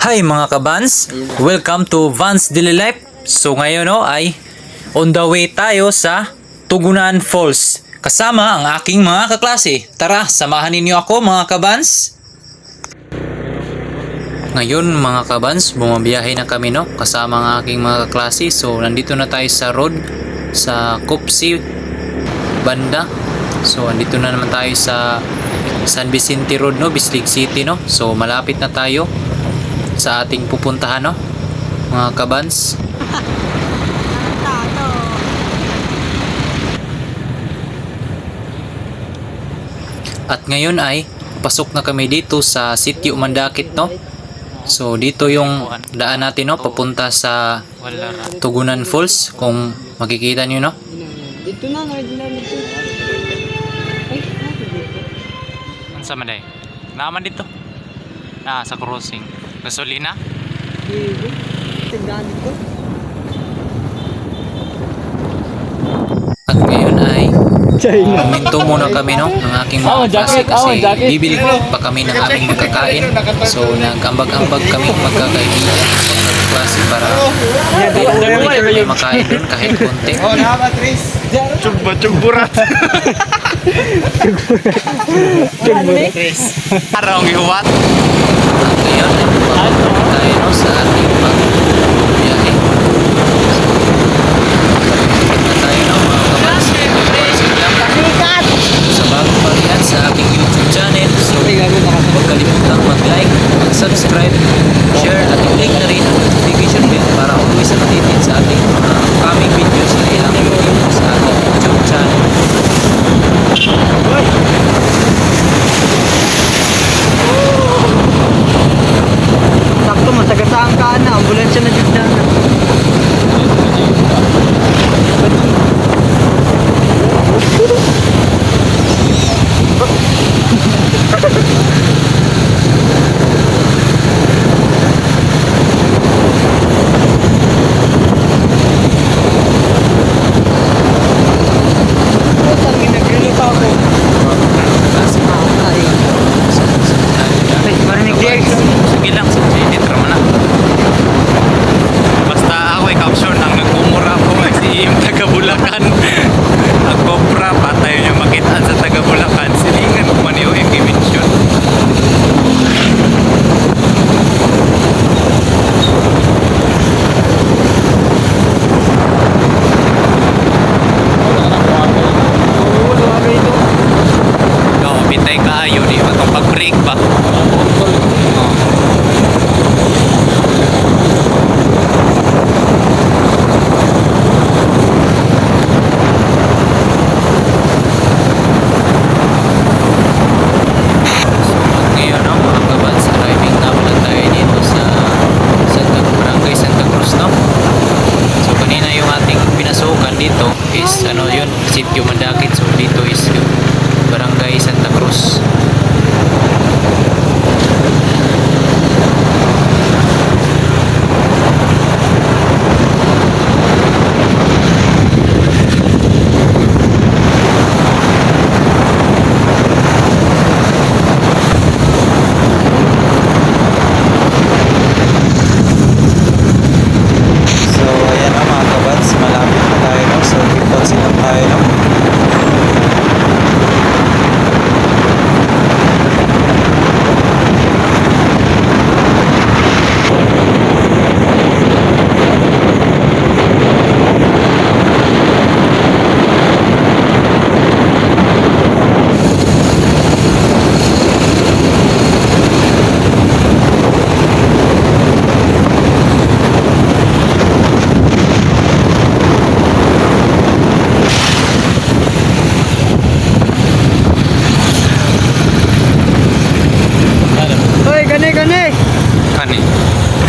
Hi mga kabans, welcome to Vans Daily Life. So ngayon ay on the way tayo sa Tugunan Falls kasama ang aking mga kaklase. Tara, samahan ninyo ako mga kabans. Ngayon mga kabans, bumabiyahe na kami kasama ang aking mga kaklase. So nandito na tayo sa road sa Copsi banda. So andito na naman tayo sa San Vicente Road Bislig City So malapit na tayo sa ating pupuntahan mga kabans. At ngayon ay pasok na kami dito sa Sitio Mandakit So dito yung daan natin papunta sa Tugunan Falls kung makikita niyo Dito na dito. Ano sa manday? Naman dito. Sa crossing. Gasolina? Dito. Tindahan dito. At ngayon ay huminto muna kami ng aking mga klase kasi bibili pa kami ng aming magkakain. So nag-ambag-ambag kami magkakaibigan ng klase para makain doon kahit konti. Chugburat. Arong ihuwat. At ngayon ay pupunta tayo sa ating pagbiyahe. Sa bagong pag-ian sa aking YouTube channel, so huwag kalimutang mag-like, mag-subscribe, share at i-click na rin ang notification bell para always updated sa ating coming videos na ilang video sa ating YouTube channel. Sakto matagasaan ka na, ambulansya na dito na. Sige lang, sige naman na. Basta ako caption ang nagmumura ko si yung taga Bulacan. Nagkopra pa tayo niya makitaan sa taga Bulacan. Silingan ko man yung i-mention. Bitay kaayo di ba itong pag-break ba? Ngayon mga kabans, arriving na pala tayo dito sa Barangay Santa Cruz So kanina yung ating pinasukan dito is yun, Sitio Mandakit. So dito is yung Barangay Santa Cruz. So ayan mga kabans, malapit na tayo So dito sila tayo Hoy, gani. Kani?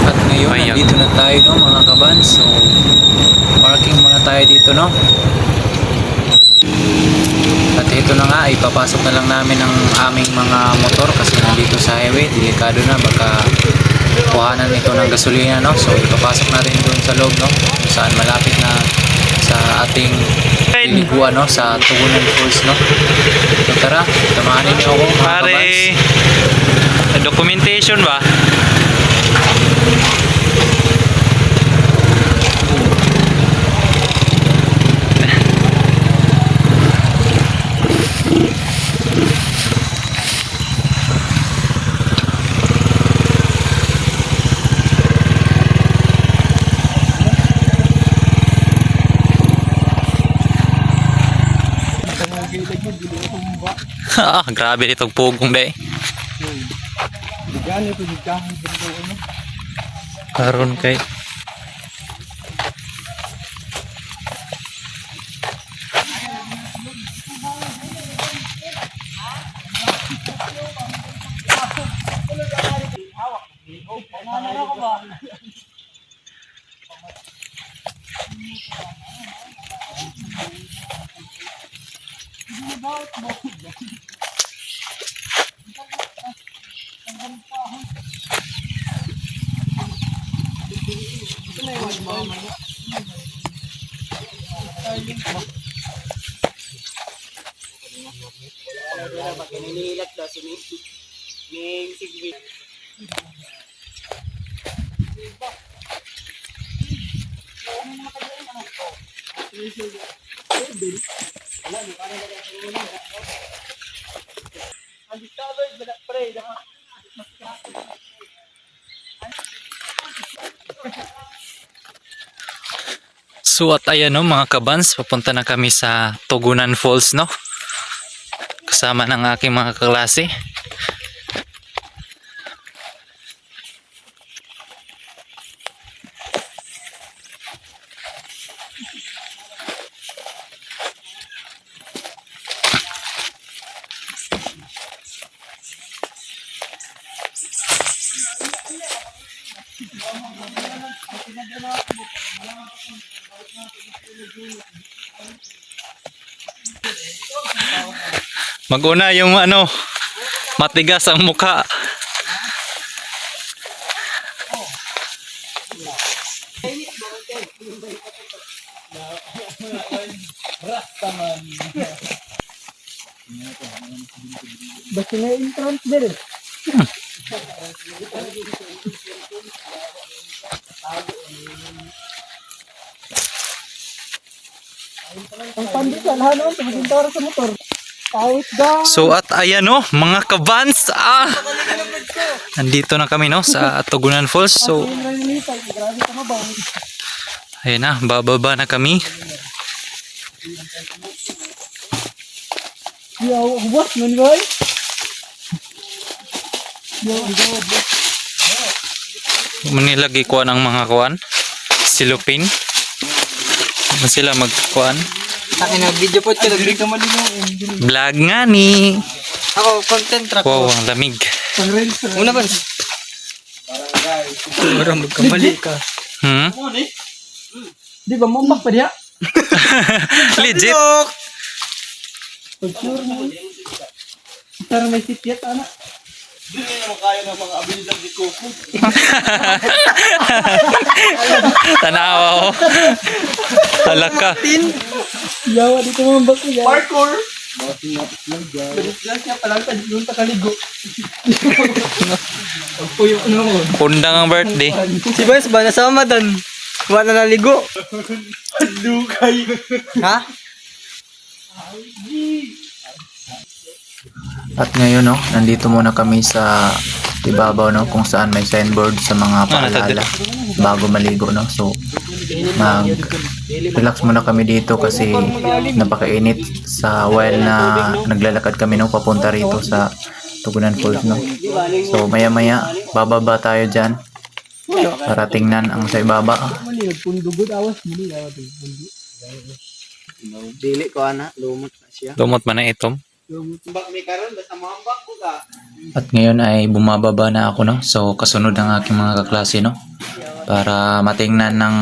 At ngayon, Bayag. nandito na tayo mga kaban. So, parking muna tayo dito At ito na nga, ipapasok na lang namin ang aming mga motor kasi nandito sa highway. Delikado na, baka kuhanan ito ng gasolina So, ipapasok natin doon sa loob kung saan malapit na sa ating liliguan sa Tugunan Falls So, tara, samahan niyo ako mga kabans. Pare, documentation ba? Grabe itong pugong day. Diyan ito diyan dito ano. Karon kay so at ayan no mga kabans, papunta na kami sa Tugunan Falls no. Kasama ng aking mga kaklase. Maguna yung ano, matigas ang mukha. Basta na entrance dire. Ang pandikan hanon tumutintara sa motor. Awit ga. So at ayan no, mga kabans, nandito na kami no sa Tugunan Falls. So Grabe ka ba? ayan na, bababa na kami. Yo, what man boy? Yo, Manilagay kuan ang mga kuan, silupin. Ano sila magkuan? Takin na video po ka diri ka malinaw. Vlog nga ni. Ako content track Wow, ko. ang lamig. Pang reels. Una ba? Para magkamali ka. Di ba mambak pa diha? Legit. Picture mo. Para may sitiyat ana. Tanawa ko. Talaka. Yawa dito mambak ko. Parkour. Beres niya palang tadi doon takaligo. Puyo na mo. Kundang ang birthday. Si Boys ba nasama doon? Wala na naligo. Dugay. Ha? At ngayon no, nandito muna kami sa ibabaw no, kung saan may signboard sa mga paalala bago maligo no. So relax muna kami dito kasi napakainit sa while na naglalakad kami no papunta rito sa Tugunan Falls no. So maya maya bababa tayo dyan para tingnan ang sa ibaba. Pundugod awas muli awas pundo. Dili ko ana, lumot na siya. Lumot man na itom. Bak may karon basta mambak ko ka. At ngayon ay bumababa na ako no. So kasunod ang aking mga kaklase no para matingnan ng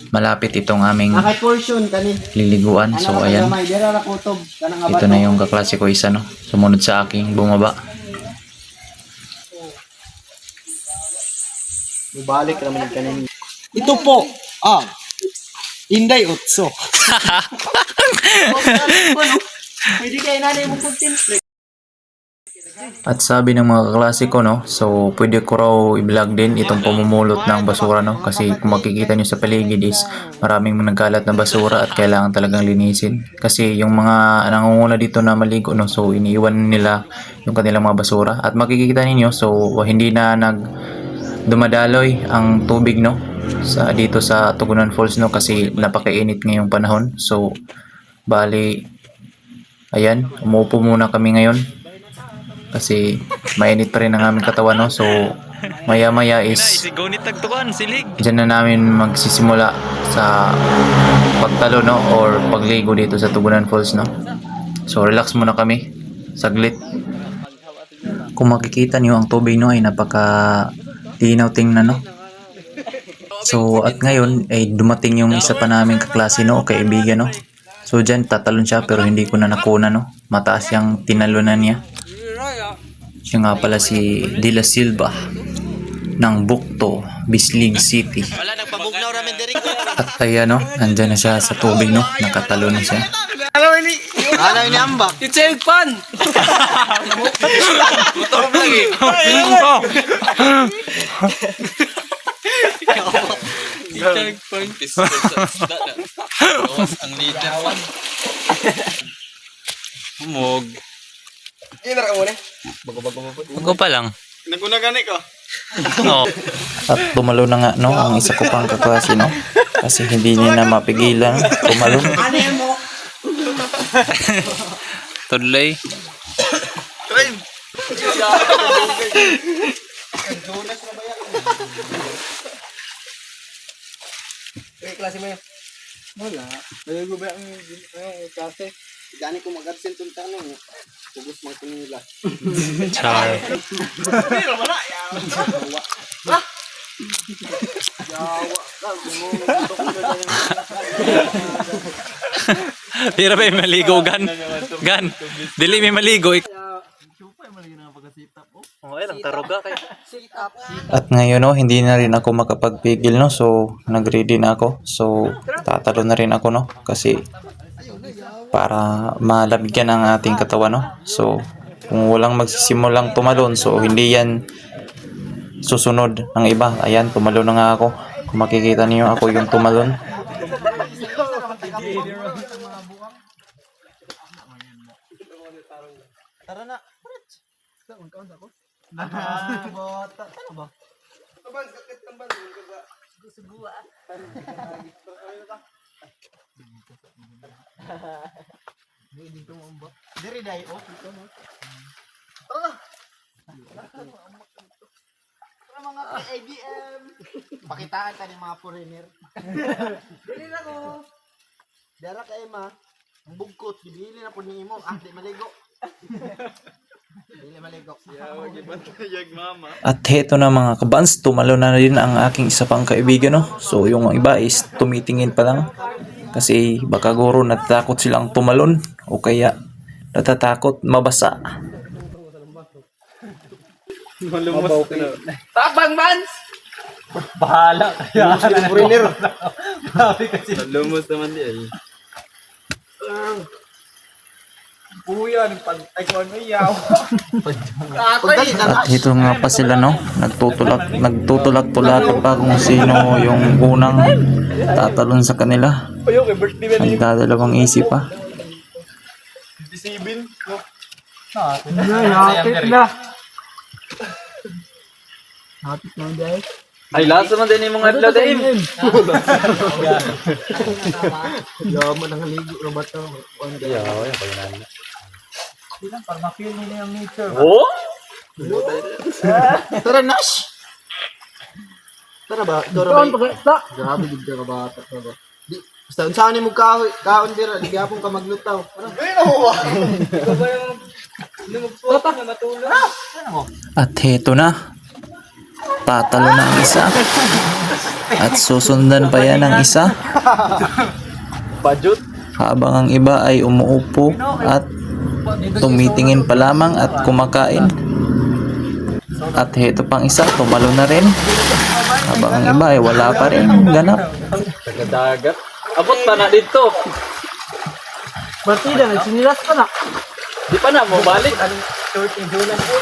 malapit itong aming Nakay portion kani. liliguan. So ayan, May dira ra kutob kanang ito na yung kaklase ko isa no. Sumunod sa aking bumaba. Balik naman yung kanin. Ito po. Inday Utso. Pwede kayo nanay mo content. At sabi ng mga kaklase ko no, so pwede ko raw i-vlog din itong pumumulot ng basura no. Kasi kung makikita nyo sa paligid is maraming nagkalat na basura at kailangan talagang linisin. Kasi yung mga nangunguna dito na maligo no, so iniiwan nila yung kanilang mga basura. At makikita ninyo, so hindi na dumadaloy ang tubig no sa dito sa Tugunan Falls no kasi napakainit ngayong panahon. So bali Ayan, umupo muna kami ngayon. Kasi mainit pa rin ang aming katawan, no? So, maya-maya is Sigaw ni Tagtukan, silig. dyan na namin magsisimula sa pagtalo, no? Or pagligo dito sa Tugunan Falls, no? So, relax muna kami. Saglit. Kung makikita niyo ang tubig, no, ay napaka linaw tingnan, no? So, at ngayon ay dumating yung isa pa naming kaklase, no, o kaibigan, no. So, dyan tatalon siya pero hindi ko na nakuna, no. Mataas yung tinalunan niya. Siya nga pala si De La Silva ng Bukto, Bislig City. Nagpabugnaw ramen diri. At ayan, no, nandyan na siya sa tubig, no. Nakatalo na siya. Ano ini ambak? It's fun! Motor lagi. It's fun. Ang leader. Humog. Ina ra mo ni. Bago pa lang. Naguna-gani ko. No. At tumalo na nga, no, ang isa ko pang kaklase, no. Kasi hindi niya na mapigilan tumalo. Ano yan mo? Tudlay. Train. Eh, klase mo yan? Wala. Naligo ba ang klase? Gani ko mag-absent yung tanong. Tugos mga kanila. Char. Tira ba yung maligo, Gan? Gan, dili may maligo. At ngayon, no, hindi na rin ako makapagpigil, no. So, nag-ready na ako. So, tatalo na rin ako, no. Kasi para malabigyan ang ating katawan, no. So, kung walang magsisimulang tumalon, so hindi yan susunod ng iba. Ayan, tumalon na nga ako. Kung makikita niyo ako yung tumalon. Tara na. Bota. Ano ba? Tabang, sakit tambal. Subuha. Dito mo ba? Diri dai oh, ito mo. Tara. Tara mga ABM. Pakitaan ta ni mga foreigner. Dili na ko. Dara kay ma. Ang bugkot, dili na po ni imo. Ah, di maligo. Dili maligo. At heto na mga kabans, tumalo na rin ang aking isa pang kaibigan, no. So yung iba is tumitingin pa lang. Kasi baka guro natatakot silang tumalon o kaya natatakot mabasa. Tabang man! Bahala kaya. Foreigner. Lumos naman di ay. Buyan, pag-taekwoon mo yaw. At ito nga pa sila, no, nagtutulak-tulak pa kung sino yung unang tatalon sa kanila. Nagdadalawang isip pa. Hapit na. Hapit na dahil. Ay, lasa man din yung mga adlaw dahil. Yaman ang haligo na ba ito? Para ma-feel nila yung nature. Oh? Tara, Nash! Tara ba? Tara ba? Grabe, di ka bata. Di, basta saan mo kaon dira, di gapon ka maglutaw. At heto na. Tatalo na ang isa. At susundan pa yan ang isa. Budget? Habang ang iba ay umuupo at tumitingin pa lamang at kumakain. At heto pang isa, tumalo na rin. Habang ang iba ay wala pa rin ganap. Tagadagat. Abot pa na dito. Partida, nagsinilas pa na. Di pa na mo balik. Short and Jolan po.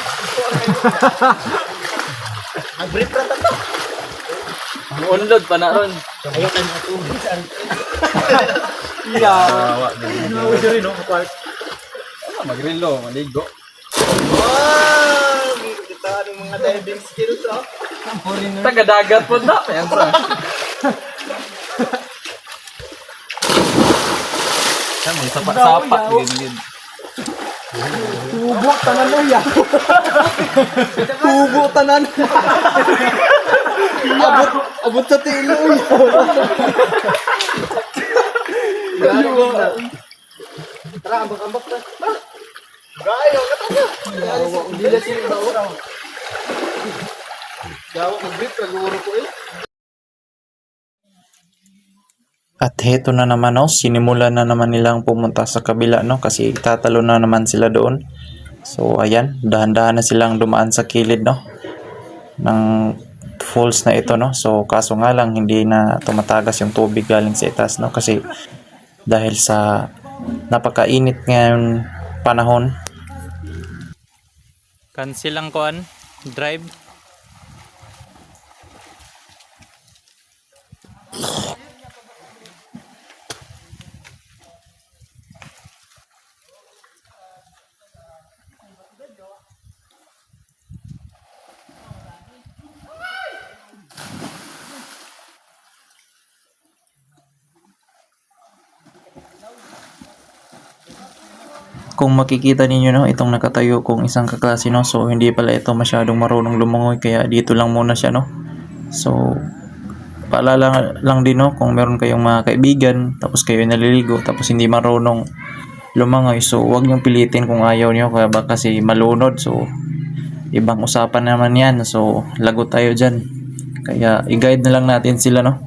Nag-brief ra ta. Ang unload pa na ron. Ayaw ka na tubig. Magrilo, maligo. Wow! Kita ang mga diving skills, oh. Tagadagat po na. Ayan sa. May sapa-sapa. Gilid. Tubo tanan na yan. Tubo tanan. Abot sa tilo yan. Tara, ambak-ambak na. Gayo, katanya. Hindi na sila daw. Gawa ko grip, kaguro ko eh. At heto na naman no, sinimulan na naman nilang pumunta sa kabila no kasi tatalo na naman sila doon. So ayan, dahan-dahan na silang dumaan sa kilid no ng falls na ito no. So kaso nga lang hindi na tumatagas yung tubig galing sa itaas no kasi dahil sa napakainit ngayon panahon. Cancel ang kuan, drive. Kung makikita ninyo no, itong nakatayo kong isang kaklase no, so hindi pala ito masyadong marunong lumangoy kaya dito lang muna siya no. So paalala lang din no, kung meron kayong mga kaibigan tapos kayo naliligo tapos hindi marunong lumangoy, so huwag niyong pilitin kung ayaw niyo kaya baka kasi malunod. So ibang usapan naman yan, so lagot tayo dyan, kaya i-guide na lang natin sila no.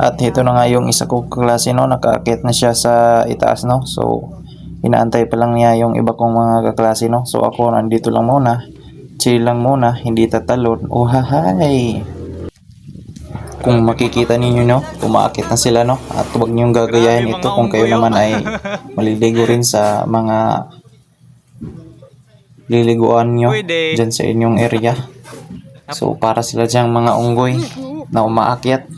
At ito na nga yung isa kong kaklase no, nakaakit na siya sa itaas no. So inaantay pa lang niya yung iba kong mga kaklase no. So ako nandito lang muna, chill lang muna, hindi tatalon. Oh hahay. Kung makikita ninyo no, umaakit na sila no. At huwag niyong gagayahin ito kung kayo naman ay maliligo rin sa mga liliguan nyo dyan sa inyong area. So para sila dyang mga unggoy na umaakyat.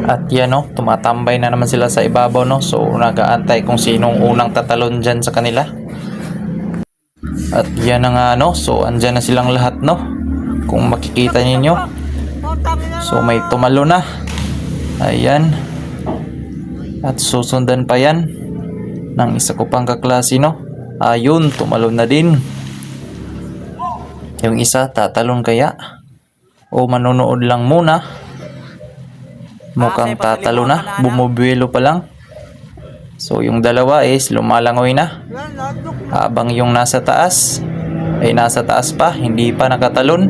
At yan no, tumatambay na naman sila sa ibabaw no. So nagaantay kung sinong unang tatalon dyan sa kanila. At yan na nga no, so andyan na silang lahat no. Kung makikita ninyo, so may tumalo na. Ayan. At susundan pa yan ng isa ko pang kaklase no. Ayun, tumalo na din. Yung isa tatalon kaya o manonood lang muna? Mukhang tatalo na, bumubuelo pa lang. So yung dalawa is lumalangoy na, habang yung nasa taas ay nasa taas pa, hindi pa nakatalon.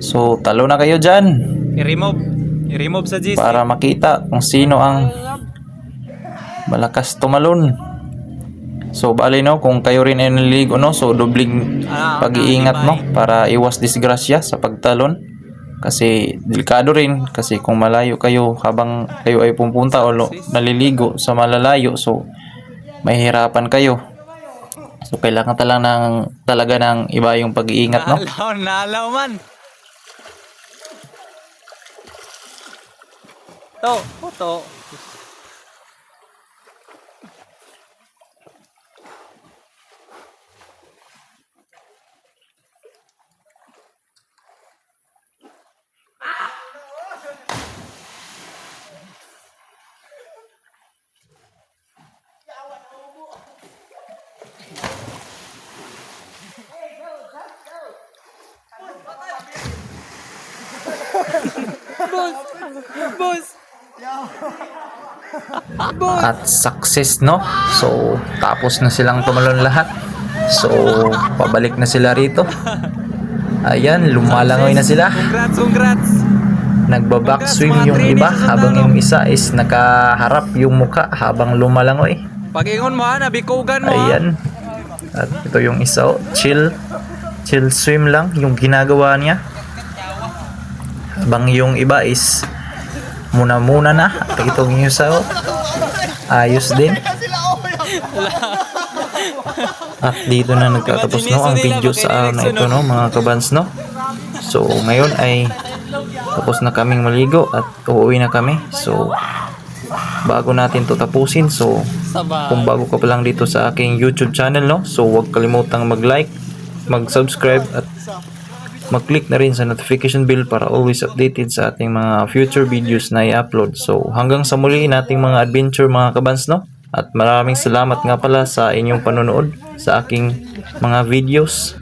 So talo na kayo dyan I-remove sa GC para makita kung sino ang malakas tumalon. So bali no, kung kayo rin ay naliligo no, so dobling pag-iingat no para iwas disgrasya sa pagtalon. Kasi delikado rin kasi kung malayo kayo habang kayo ay pupunta o naliligo sa malalayo, so mahihirapan kayo. So kailangan talaga ng iba yung pag-iingat no. Nalaw man. To. At success no. So tapos na silang tumalon lahat. So pabalik na sila rito. Ayan, lumalangoy na sila. Congrats. Nagba-backswim yung iba habang yung isa is nakaharap yung muka habang lumalangoy. Pag-ingon mo ha, nabikugan mo. Ayan. At ito yung isa oh, chill swim lang yung ginagawa niya. Habang yung iba is muna na. At itong isa oh, ayos din. At dito na nagtatapos no ang video sa araw na ito no mga kabans no. So ngayon ay tapos na kaming maligo at uuwi na kami. So bago natin to tapusin, so kung bago ka pa lang dito sa aking YouTube channel no, so huwag kalimutang mag-like, mag-subscribe at mag-click na rin sa notification bell para always updated sa ating mga future videos na i-upload. So hanggang sa muli nating mga adventure mga kabans, no? At maraming salamat nga pala sa inyong panonood sa aking mga videos.